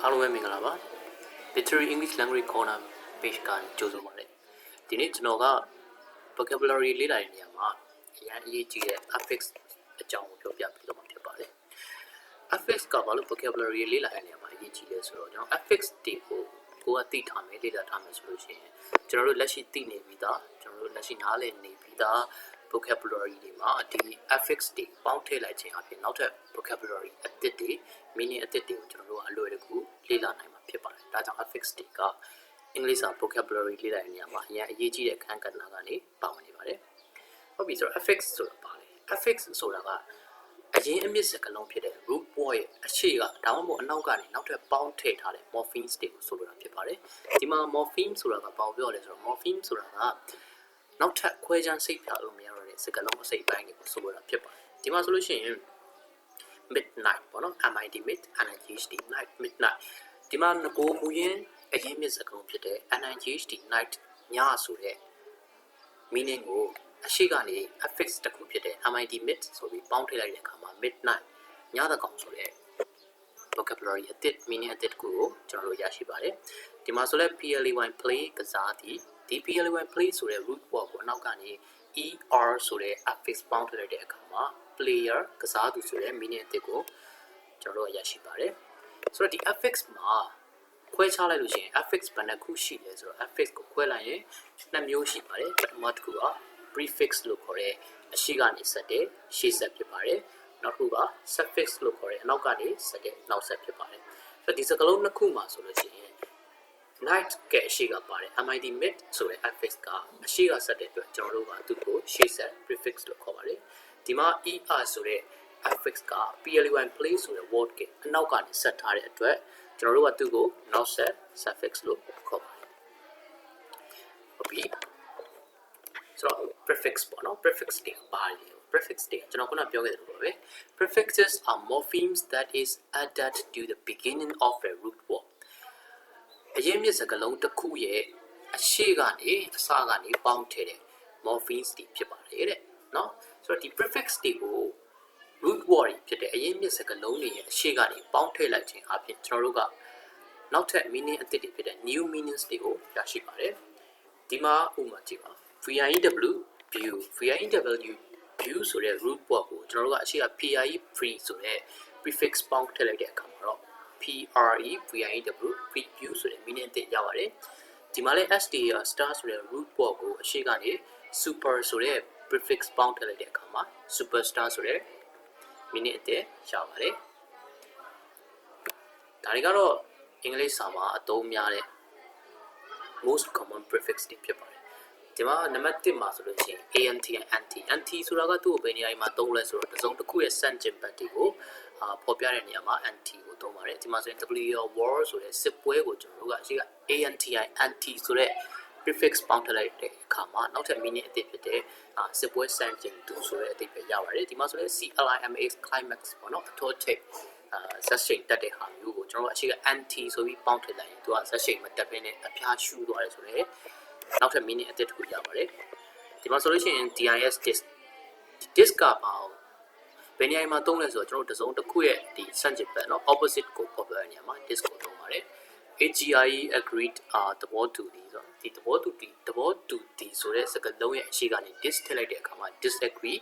အားလုံးပဲမင်္ဂလာပါ Literary English Language Corner page ကကြိုဆိုပါရစေဒီနေ့ကျွန်တော်က vocabulary လေ့လာတဲ့နေရာမှာအရင်အရေးကြီးတဲ့ affix အကြောင်းကိုပြောပြပေးတော့မှာဖြစ်ပါတယ် affix ကဘာလို့ vocabulary လေ့လာတဲ့နေရာမှာအရေးကြီးလဲဆိုတော့ကျွန်တော် affix တွေကိုကိုယ်ကသိထားမယ်လေ့လာထားမယ်ဆိုလို့ရှိရင်ကျွန်တော်တို့လက်ရှိသိနေပြီးသားကျွန်တော်တို့လက်ရှိနားလည်နေပြီးသား vocabulary တွေမှာဒီ affix တွေပေါင်းထည့်လိုက်ခြင်းအပြင်နောက်ထပ် vocabulary အသစ်တွေ meaning အသစ်တွေကိုကျွန်တော်တို့အလွယ်တကူလေ့လာနိုင်မှာဖြစ်ပါတယ်ဒါကြောင့် affix တွေကအင်္ဂလိပ်စာ vocabulary လေ့လာတဲ့နေရာမှာအရင်အရေးကြီးတဲ့အခန်းကဏ္ဍကနေပါဝင်နေပါတယ်ဟုတ်ပြီဆိုတော့ affix ဆိုတာပါလေ affix ဆိုတာကအရင်အမြစ်စကားလုံးဖြစ်တဲ့ root word ရဲ့အရှိကဒါမှမဟုတ်အနောက်ကနေနောက်ထပ်ပေါင်းထည့်ထားတဲ့ morphemes တွေကိုဆိုလိုတာဖြစ်ပါတယ်ဒီမှာ morpheme ဆိုတာကဘာပြောလဲဆိုတော့ morpheme ဆိုတာကနောက်ထပ်ခွဲခြားစိတ်ဖြာလို့မရတော့တဲ့စကားလုံးအစိတ်ပိုင်းတွေကိုဆိုလိုတာဖြစ်ပါတယ်ဒီမှာဆိုလို့ရှိရင် midnight ပေါ့နော် mid mid nhd night midnight ဒီမှာငကိုမူရင်းအရင်မြစ်စကားလုံးဖြစ်တဲ့ nhd night ညဆိုတဲ့ meaning ကိုအရှိကနေ affix တစ်ခုဖြစ်တဲ့ mid mid ဆိုပြီးပေါင်းထည့်လိုက်တဲ့အခါမှာ midnight ညသကောင်ဆိုတဲ့ vocabulary အသစ် meaning အသစ်ကိုကျွန်တော်တို့ရရှိပါတယ်ဒီမှာဆိုလဲ play play ကစားသည်ဒီ play play ဆိုတဲ့ root word ကိုအနောက်ကနေ er ဆိုတဲ့ affix ပေါင်းထည့်လိုက်တဲ့အခါမှာ player ကစားသူဆိုတဲ့ meaning အသစ်ကိုကျွန်တော်တို့ရရှိပါတယ်ဆိုတော့ဒီ affix မှာခွဲခြားလိုက်လို့ရှိရင် affix ဘယ်နှခုရှိလဲဆိုတော့ affix ကိုခွဲလိုက်ရင်နှစ်မျိုးရှိပါတယ်ပထမတစ်ခုက prefix လို့ခေါ်တဲ့အရှိကနေဆက်တဲ့ရှေ့ဆက်ဖြစ်ပါတယ်နောက်တစ်ခုက suffix လို့ခေါ်တဲ့အနောက်ကနေဆက်တဲ့နောက်ဆက်ဖြစ်ပါတယ်ဆိုတော့ဒီစကားလုံးနှစ်ခုမှာဆိုလို့ရှိရင် night ကအရှိကပါတယ် mid mid ဆိုတဲ့ affix ကအရှိကဆက်တဲ့အတွက်ကျွန်တော်တို့ကသူ့ကိုရှေ့ဆက် prefix လို့ခေါ်ပါတယ်ဒီမှာ er ဆိုတဲ့ affix က play ဆိုတဲ့ word ကအနောက်ကနေဆက်ထားတဲ့အတွက်ကျွန်တော်တို့ကသူ့ကိုနောက်ဆက် suffix လို့ခေါ်ပါတယ်ဟုတ်ပြီဆိုတော့ prefix ပေါ့နော် prefix တွေပါလေ prefix တွေကျွန်တော်ခုနပြောခဲ့တယ်လို့ပဲ prefixes are morphemes that is added to the beginning of a root word အရင်မြစ်စကားလုံးတစ်ခုရဲ့အရှိကနေအစကနေပေါင်းထည့်တဲ့ morphemes တွေဖြစ်ပါတယ်တဲ့နော်ဆိုတော့ဒီ prefix တွေကို root word ဖြစ်တဲ့အရင်မြစ်စကားလုံးတွေရဲ့အရှိကနေပေါင်းထည့်လိုက်ခြင်းအပြင်ကျွန်တော်တို့ကနောက်ထပ် meaning အသစ်တွေဖြစ်တဲ့ new meanings တွေကိုရရှိပါတယ်ဒီမှာဥပမာကြည့်ပါ VIEW view view ဆိုတဲ့ root word ကိုကျွန်တော်တို့ကအရှိက PRE free ဆိုတဲ့ prefix ပေါင်းထည့်လိုက်တဲ့အခါမှာတော့ PRE VIEW ဆိုတဲ့ meaning အသစ်ရပါတယ်ဒီမှာလည်း STR star ဆိုတဲ့ root word ကိုအရှိကနေ super ဆိုတဲ့ prefix ပေါင်းထည့်လိုက်တဲ့အခါမှာ superstar ဆိုတဲ့ meaning အသစ်ရပါတယ်ဒါတွေကတော့အင်္ဂလိပ်စာမှာအသုံးများတဲ့ most common prefix တွေဖြစ်ပါတယ်ဒီမှာနံပါတ်1မှာဆိုလို့ရှိရင် anti anti ဆိုတာကသူ့ကိုဘယ်နေရာမှာသုံးလဲဆိုတော့တစ်စုံတစ်ခုရဲ့ဆန့်ကျင်ဘက်တွေကိုဖော်ပြတဲ့နေရာမှာ anti ကိုသုံးပါတယ်ဒီမှာဆိုရင် WR war ဆိုတဲ့စစ်ပွဲကိုကျွန်တော်တို့ကအရှိက anti ဆိုတဲ့ prefix ပေါင်းထည့်လိုက်တဲ့အခါမှာနောက်ထပ် meaning အသစ်ဖြစ်တဲ့စစ်ပွဲဆန့်ကျင်သူဆိုတဲ့အဓိပ္ပာယ်ရပါတယ်ဒီမှာဆိုရင် CLIMAX climax ပေါ့နော်အထောထိပ်ဆက်ရှိန်တက်တဲ့ဟာမျိုးကိုကျွန်တော်တို့အရှိက anti ဆိုပြီးပေါင်းထည့်လိုက်ရင်သူကဆက်ရှိန်မတက်ဘဲနဲ့အဖျားရှူသွားတယ်ဆိုတော့နောက်ထပ် meaning အသစ်တစ်ခုရပါတယ်ဒီမှာဆိုလို့ရှိရင် dis dis ကပါဘယ်နေရာမှာသုံးလဲဆိုတော့ကျွန်တော်တို့တစ်စုံတစ်ခုရဲ့ဒီဆန့်ကျင်ဘက်เนาะ opposite ကိုဖော်ပြတဲ့နေရာမှာ dis ကိုသုံးပါတယ် AGIE agreed သဘောတူသည်ဆိုတော့ဒီသဘောတူသည်ဆိုတဲ့စကားလုံးရဲ့အရှိကနေ dis ထည့်လိုက်တဲ့အခါမှာ disagree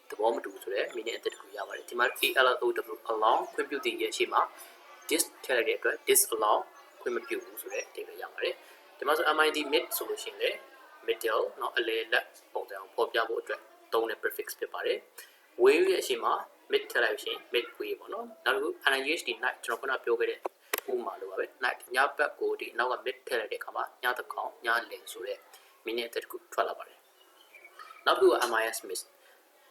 သဘောမတူဆိုတဲ့ meaning အသစ်တစ်ခုရပါတယ်ဒီမှာ ALLOW allow ခွင့်ပြုသည်ရဲ့အရှိမှာ dis ထည့်လိုက်တဲ့အတွက် disallow ခွင့်မပြုဘူးဆိုတဲ့အဓိပ္ပာယ်ရပါတယ်ဒီမှာဆို mid mid ဆိုလို့ရှိရင်လည်း middle เนาะအလယ်လက်ပုံစံကိုဖော်ပြဖို့အတွက်သုံးတဲ့ prefix ဖြစ်ပါတယ် way ရဲ့အရှိမှာ mid ထည့်လိုက်ရှင် midway ပေါ့နော်နောက်တစ်ခု nhd night ကျွန်တော်ခုနပြောခဲ့တဲ့ဥပမာလိုပါပဲ night ညဘက်ကိုဒီနောက်က mid ထည့်လိုက်တဲ့အခါမှာညသကောင်ညလယ်ဆိုတဲ့ meaning တစ်ခုထွက်လာပါတယ်နောက်တစ်ခုက mis miss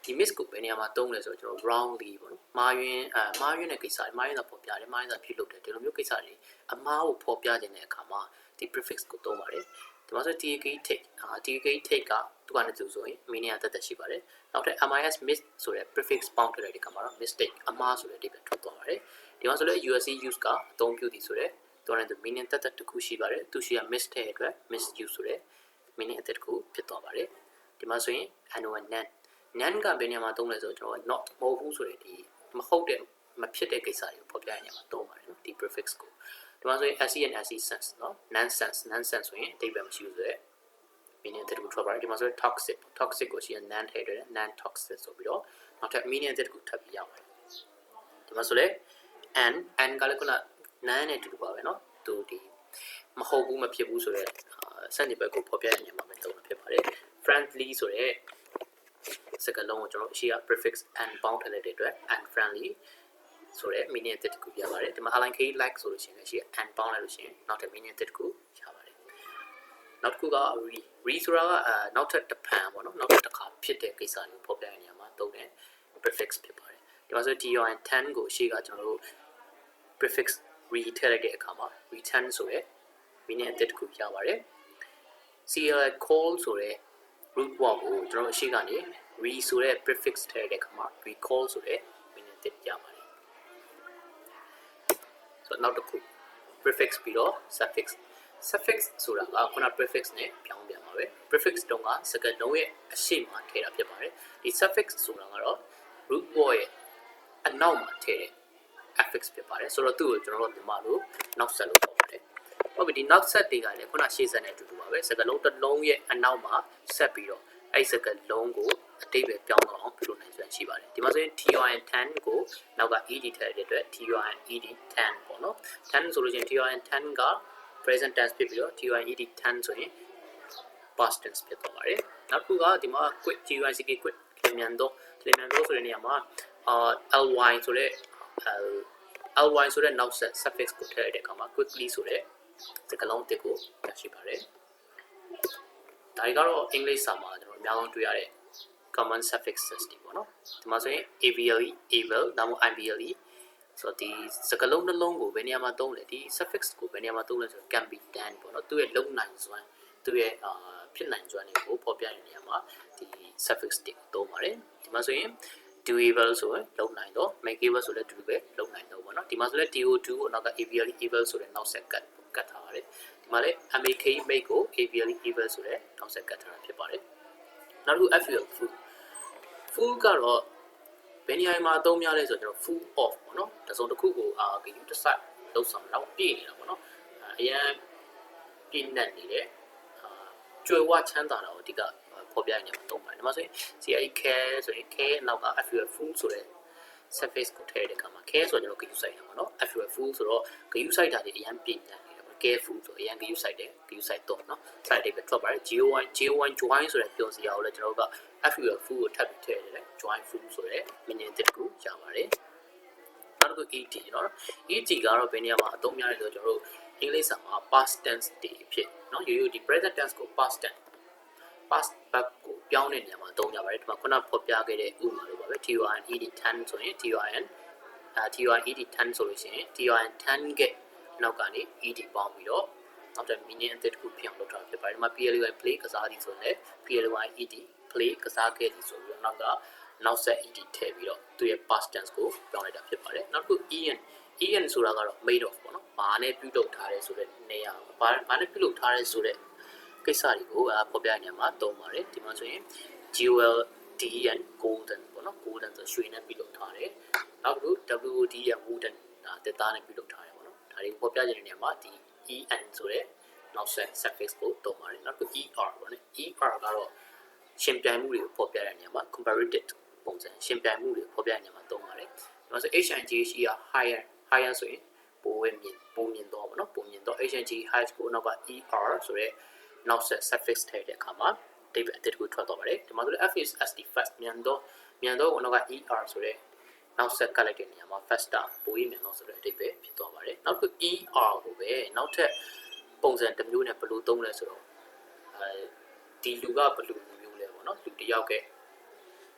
ဒီ miss ကိုဘယ်နေရာမှာသုံးလဲဆိုတော့ကျွန်တော် wrongly ပေါ့နော်မှားယွင်းတဲ့ကိစ္စမှားယွင်းတာဖော်ပြတယ်မှားယွင်းတာပြုလုပ်တယ်ဒီလိုမျိုးကိစ္စတွေအမှားကိုဖော်ပြခြင်းတဲ့အခါမှာဒီ prefix ကိုသုံးပါတယ်ဒီမှာဆို TK take TK take ကသူကနေသူဆိုရင် meaning အသက်ရှိပါတယ်နောက်ထပ် mis miss ဆိုတဲ့ prefix ပေါင်းထည့်လိုက်တဲ့အခါမှာတော့ mistake အမှားဆိုတဲ့အဓိပ္ပာယ်ထွက်သွားပါတယ်ဒီမှာဆိုလည်း USC use ကအသုံးပြုသည်ဆိုတဲ့သူကနေသူ meaning သက်တစ်ခုရှိပါတယ်သူရှိရ miss တဲ့အတွက် misuse ဆိုတဲ့ meaning အသက်တစ်ခုဖြစ်သွားပါတယ်ဒီမှာဆိုရင် annual nan ကဘယ်နေရာမှာသုံးလဲဆိုတော့ကျွန်တော် not မဟုတ်ဘူးဆိုတဲ့ဒီမဟုတ်တဲ့မဖြစ်တဲ့ကိစ္စတွေကိုဖော်ပြရတဲ့နေရာမှာသုံးပါတယ်နော်ဒီ prefix ကို ဒီမှာဆိုရင် SE and SE sense เนาะ nonsense ဆိုရင်အတိတ်ပဲမရှိဘူးဆိုတော့ meaning တစ်ခုထွက်ပါတယ်ဒီမှာဆိုရင် toxic ကိုရှိရင် non ထည့်တယ် non toxic ဆိုပြီးတော့နောက်ထပ် meaning တစ်ခုထပ်ပြီးရပါတယ်ဒီမှာဆိုလေ and ကလည်းခုန non နဲ့တူပါပဲเนาะသူဒီမဟုတ်ဘူးမဖြစ်ဘူးဆိုတော့စက်နေဘက်ကိုဖော်ပြနေမှာပဲတုံးဖြစ်ပါတယ် friendly ဆိုတဲ့စကားလုံးကိုကျွန်တော်အရှိက prefix and ပေါင်းထည့်လိုက်တဲ့အတွက် and friendly ဆိုတဲ့ meaning တစ်ခုပြပါတယ်ဒီမှာ align k like ဆိုလို့ရှိရင်ရှိ and ပေါင်းလိုက်လို့ရှိရင်နောက်ထပ် meaning တစ်ခုရပါတယ်နောက်တစ်ခုက re ဆိုတာကနောက်ထပ်တစ်ဖန်ပေါ့နော်နောက်ထပ်တစ်ခါဖြစ်တဲ့ကိစ္စကိုဖော်ပြနေရမှာသုံးတဲ့ prefix ဖြစ်ပါတယ်ဒီမှာဆို ton ကိုရှိကကျွန်တော်တို့ prefix re ထည့်လိုက်တဲ့အခါမှာ return ဆိုတဲ့ meaning တစ်ခုရပါတယ် call ဆိုတဲ့ root word ကိုကျွန်တော်အရှိကနေ re ဆိုတဲ့ prefix ထည့်တဲ့အခါမှာ recall ဆိုတဲ့ meaning တစ်ရပါတယ်ဆိုတော့နောက်တစ်ခု prefix ပြီးတော့ suffix ဆိုတာကခုန prefix နဲ့ပြောင်းပြန်ပါပဲ prefix တုန်းကစကားလုံးရဲ့အရှိမထည့်တာဖြစ်ပါတယ်ဒီ suffix ဆိုတာကတော့ root word ရဲ့အနောက်မှာထည့်တဲ့ affix ဖြစ်ပါတယ်ဆိုတော့သူ့ကိုကျွန်တော်တို့မြန်မာလိုနောက်ဆက်လို့ခေါ်ပါတယ်ဟုတ်ပြီဒီနောက်ဆက်တွေကလည်းခုနရှေ့ဆက်နဲ့အတူတူပါပဲစကားလုံးတစ်လုံးရဲ့အနောက်မှာဆက်ပြီးတော့အဲ့စကားလုံးကိုအတိတ်ပဲပြောင်းတော့အောင်ပြုလုပ်နိုင်စွမ်းရှိပါတယ်ဒီမှာဆိုရင် ton ကိုနောက်က ed ထည့်တဲ့အတွက် ed 10ပေါ့နော်10ဆိုလို့ချင်း ton က present tense ဖြစ်ပြီးတော့ ed 10ဆိုရင် past tense ဖြစ်သွားပါတယ်နောက်တစ်ခုကဒီမှာ quick quick လျင်မြန်တော့ဆိုတဲ့နေရာမှာly ဆိုတဲ့ly ဆိုတဲ့နောက်ဆက် suffix ကိုထည့်တဲ့အခါမှာ quickly ဆိုတဲ့စကားလုံးတစ်ကိုရရှိပါတယ်ဒါတွေကတော့အင်္ဂလိပ်စာမှာကျွန်တော်အများဆုံးတွေ့ရတဲ့ common suffixes တွေပေါ့နော်ဒီမှာဆိုရင် able ဒါမှမဟုတ် ible ဆိုတော့ဒီစကားလုံးနှလုံးကိုဘယ်နေရာမှာသုံးလဲဒီ suffix ကိုဘယ်နေရာမှာသုံးလဲဆိုတော့ can be done ပေါ့နော်သူ့ရဲ့လုံနိုင်စွမ်းသူ့ရဲ့ဖြစ်နိုင်စွမ်းတွေကိုဖော်ပြတဲ့နေရာမှာဒီ suffix တွေသုံးပါတယ်ဒီမှာဆိုရင် doable ဆိုရင်လုံနိုင်တော့ makeable ဆိုလည်းတူပဲလုံနိုင်တော့ပေါ့နော်ဒီမှာဆိုလည်း do ကိုနောက်က able ဆိုတဲ့နောက်ဆက်ကတ်ထားပါတယ်ဒီမှာလည်း make ကို able ဆိုတဲ့နောက်ဆက်ကတ်ထားတာဖြစ်ပါတယ်နောက်တစ်ခု full ကတော့ဘယ်နေရာမှာအသုံးများလဲဆိုတော့ကျွန်တော် full of ပေါ့နော်တစုံတစ်ခုကိုဂရုတစိုက်လုံးဆောင်တော့ပြည့်နေတာပေါ့နော်အရန်ပြည့်နေတယ်ကြွယ်ဝချမ်းသာတာကိုအဓိကဖော်ပြနေမှာသုံးပါတယ်ဒီမှာဆိုရင် care ဆိုရင် care နောက်က full ဆိုတဲ့ surface ကိုထည့်တဲ့အခါမှာ care ဆိုတော့ကျွန်တော်ဂရုစိုက်တာပေါ့နော် full ဆိုတော့ဂရုစိုက်တာတွေအရန်ပြည့်နေတယ်careful ဆိုအရင် group site တယ် group site တော့เนาะ site တွေပဲထွက်ပါတယ် jo1 join ဆိုတဲ့ပြောစရာကိုလည်းကျွန်တော်တို့က full ကိုထပ်ပြီးထည့်ရတယ် join full ဆိုတဲ့ meaning တစ်ခုရပါတယ်နောက်တစ်ခု et เนาะ et ကတော့ဘယ်နေရာမှာအသုံးများလဲဆိုတော့ကျွန်တော်တို့အင်္ဂလိပ်စာမှာ past tense တွေဖြစ်เนาะရိုးရိုးဒီ present tense ကို past back ကိုပြောင်းတဲ့နေရာမှာအသုံးကြပါတယ်ဒီမှာခုနဖော်ပြခဲ့တဲ့ဥပမာလိုပါပဲ ton ed 10ဆိုရင် ton ed 10ဆိုလို့ရှိရင် ton 10 getနောက်ကနေ ed ပေါင်းပြီးတော့နောက်ထပ် meaning အသစ်တစ်ခုဖြစ်အောင်လုပ်ထားဖြစ်ပါတယ်ဒီမှာ play play ကစားသည်ဆိုရင်လည်း play ed play ကစားခဲ့သည်ဆိုပြီးတော့နောက်ဆက် ed ထည့်ပြီးတော့သူ့ရဲ့ past tense ကိုပြောင်းလိုက်တာဖြစ်ပါတယ်နောက်တစ်ခု en ဆိုတာကတော့ made of ပေါ့နော်ဘာနဲ့ပြုလုပ်ထားရဲဆိုတဲ့နေရာဘာနဲ့ပြုလုပ်ထားရဲဆိုတဲ့ကိစ္စတွေကိုဖော်ပြနေမှာသုံးပါတယ်ဒီမှာဆိုရင် golden golden ပေါ့နော် golden ဆိုရွှေနဲ့ပြုလုပ်ထားတယ်နောက်တစ်ခု wod wooden ဒါတက်သားနဲ့ပြုလုပ်ထားတယ်ပေါ့နော်ဒါတွေကိုဖော်ပြခြင်းနေရာမှာဒီ en ဆိုတဲ့နောက်ဆက် suffix ကိုသုံးပါတယ်နောက်တစ်ခု er ပေါ့နော် er ကတော့ရှင်ပြိုင်မှုတွေကိုဖော်ပြတဲ့နေရာမှာ comparative ပုံစံရှင်ပြိုင်မှုတွေဖော်ပြတဲ့နေရာမှာသုံးပါတယ်ဒါဆို hing က higher ဆိုရင်ပိုမြင့်တော့ပေါ့နော်ပိုမြင့်တော့ hing high ကိုနောက်က er ဆိုတဲ့နောက်ဆက် suffix ထည့်တဲ့အခါမှာအတစ်ခုထွက်သွားပါတယ်ဒီမှာဆို f is as the first မြန်တော့ကိုနောက်က er ဆိုတဲ့နောက်ဆက်ကလိုက်တဲ့နေရာမှာ faster ပိုပြီးမြန်တော့ဆိုတဲ့အဓိပ္ပာယ်ဖြစ်သွားပါတယ်နောက်တစ်ခု er ကိုပဲနောက်ထပ်ပုံစံတစ်မျိုးနဲ့ဘယ်လိုသုံးလဲဆိုတော့ဒီလူကဘယ်လိုမျိုးလဲပေါ့နော်လူတစ်ယောက်က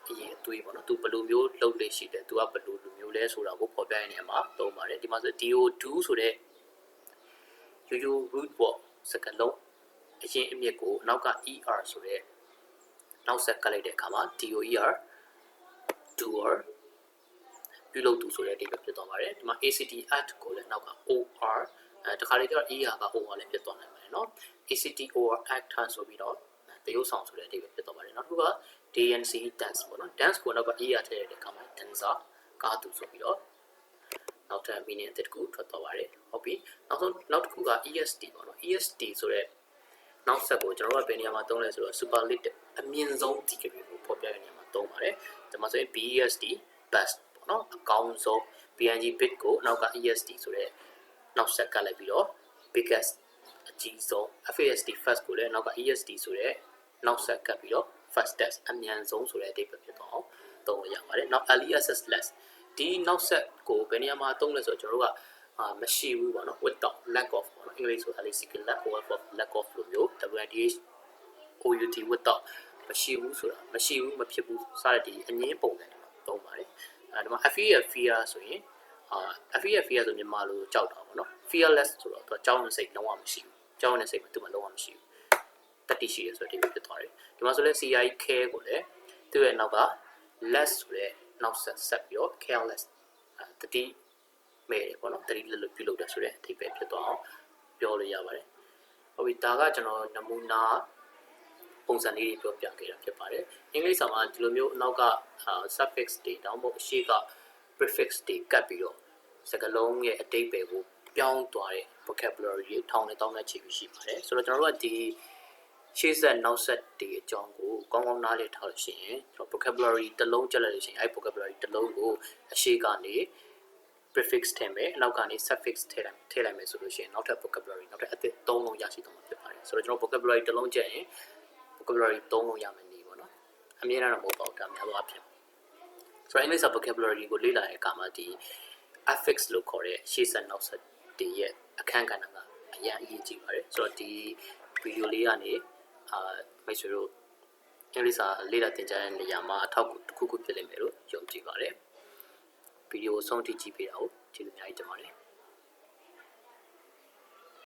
အရင်အသွေးပေါ့နော်သူဘယ်လိုမျိုးလုပ်လေရှိတယ်သူကဘယ်လိုလူမျိုးလဲဆိုတာကိုဖော်ပြတဲ့နေရာမှာသုံးပါတယ်ဒီမှာဆို do ဆိုတဲ့ရိုးရိုး root word စကားလုံးအရင်အမြစ်ကိုနောက်က er ဆိုတဲ့နောက်ဆက်ကလိုက်တဲ့အခါမှာ doer doer ပြုလုပ်သူဆိုတဲ့အဓိပ္ပာယ်ဖြစ်သွားပါတယ်ဒီမှာ act at ကိုလည်းနောက်က or တခါလေကျတော့ er က or လည်းဖြစ်သွားနိုင်ပါတယ်เนาะ act or actor ဆိုပြီးတော့တရုပ်ဆောင်ဆိုတဲ့အဓိပ္ပာယ်ဖြစ်သွားပါတယ်နောက်တစ်ခုက dance ပေါ့နော် dance ကိုနောက်က er ထည့်တဲ့အခါမှာ dancer ကားသူဆိုပြီးတော့နောက်ထပ် meaning တစ်ခုထွက်သွားပါတယ်ဟုတ်ပြီနောက် နောက်တစ်ခုက EST ပေါ့နော် EST ဆိုတဲ့နောက်ဆက်ကိုကျွန်တော်တို့ကဘယ်နေရာမှာသုံးလဲဆိုတော့ superlative အမြင့်ဆုံး degree ကိုဖော်ပြတဲ့နေရာမှာသုံးပါတယ်ဒီမှာဆိုရင် BEST best ပေါ့နော်အကောင်းဆုံး PNG big ကိုနောက်က EST ဆိုတဲ့နောက်ဆက်ကလိုက်ပြီးတော့ biggest အကြီးဆုံး FAST first ကိုလည်းနောက်က EST ဆိုတဲ့နောက်ဆက်ကပ်ပြီးတော့ fastest အမြန်ဆုံးဆိုတဲ့အဓိပ္ပာယ်ဖြစ်သွားအောင်သုံးလို့ရပါတယ်နောက် LESS less ဒီနောက်ဆက်ကိုဘယ်နေရာမှာသုံးလဲဆိုတော့ကျွန်တော်တို့ကမရှိဘူးပေါ့နော် without lack of ပေါ့နော်အင်္ဂလိပ်ဆိုတာ lexical lack of လို့မျိုး WDH OUT without မရှိဘူးဆိုတာမရှိဘူးမဖြစ်ဘူးစတဲ့ဒီအငင်းပုံစံတွေမှာသုံးပါတယ်ဒီမှာ fear ဆိုရင်fear ဆိုမြန်မာလိုကြောက်တာပေါ့နော် fearless ဆိုတော့သူကကြောက်နေစိတ်လုံးဝမရှိဘူးကြောက်နေစိတ်သူ့မှာလုံးဝမရှိဘူးတတိရှိရဆိုတဲ့ဒီဖြစ်သွားတယ်ဒီမှာဆိုလဲ CI care ကိုလည်းသူ့ရဲ့နောက်က less ဆိုတဲ့နောက်ဆက်ပြီးတော့ careless တတိမဲ့တယ်ပေါ့နော်တတိလက်လွတ်ပြုလုပ်တာဆိုတဲ့အဓိပ္ပာယ်ဖြစ်သွားအောင်ပြောလို့ရပါတယ်ဟုတ်ပြီဒါကကျွန်တော်နမူနာပုံစံလေးတွေပြောပြခဲ့တာဖြစ်ပါတယ်အင်္ဂလိပ်စာမှာဒီလိုမျိုးနောက်က suffix တွေတောင်းဖို့အရှိက prefix တွေကပ်ပြီးတော့စကားလုံးရဲ့အဓိပ္ပာယ်ကိုပြောင်းသွားတဲ့ vocabulary တွေထောင်နဲ့တောင်းနဲ့ချီပြီးရှိပါတယ်ဆိုတော့ကျွန်တော်တို့ကဒီရှေ့ဆက်နောက်ဆက်တွေအကြောင်းကိုကောင်းကောင်းနားလည်ထားလို့ရှိရင်ကျွန်တော် vocabulary တစ်လုံးကြက်လိုက်လို့ရှိရင်အဲ့ vocabulary တစ်လုံးကိုအရှိကနေ prefix ထည့်မယ်နောက်ကနေ suffix ထည့်လိုက်မယ်ဆိုလို့ရှိရင်နောက်ထပ် vocabulary နောက်ထပ်အသစ်၃လုံးရရှိသွားမှာဖြစ်ပါတယ်ဆိုတော့ကျွန်တော် vocabulary တစ်လုံးကြက်ရင် vocabulary 3လုံးရမယ်နေပေါ့နော်အမြဲတမ်းတော့မဟုတ်ပါဘူးဒါများသောအားဖြင့်ဆိုတော့ English vocabulary ကိုလေ့လာတဲ့အခါမှာဒီ affix လို့ခေါ်တဲ့ရှေ့ဆက်နောက်ဆက်တွေရဲ့အခန်းကဏ္ဍကအရင်အရေးကြီးပါတယ်ဆိုတော့ဒီဗီဒီယိုလေးကနေမိတ်ဆွေတို့အင်္ဂလိပ်စာလေ့လာသင်ကြားတဲ့နေရာမှာအထောက်အကူတစ်ခုခုဖြစ်လိမ့်မယ်လို့ယုံကြည်ပါတယ်ဗီဒီယိုအဆုံးထိကြည့်ပေးတာကိုကျေးဇူးအများကြီးတင်ပါတယ်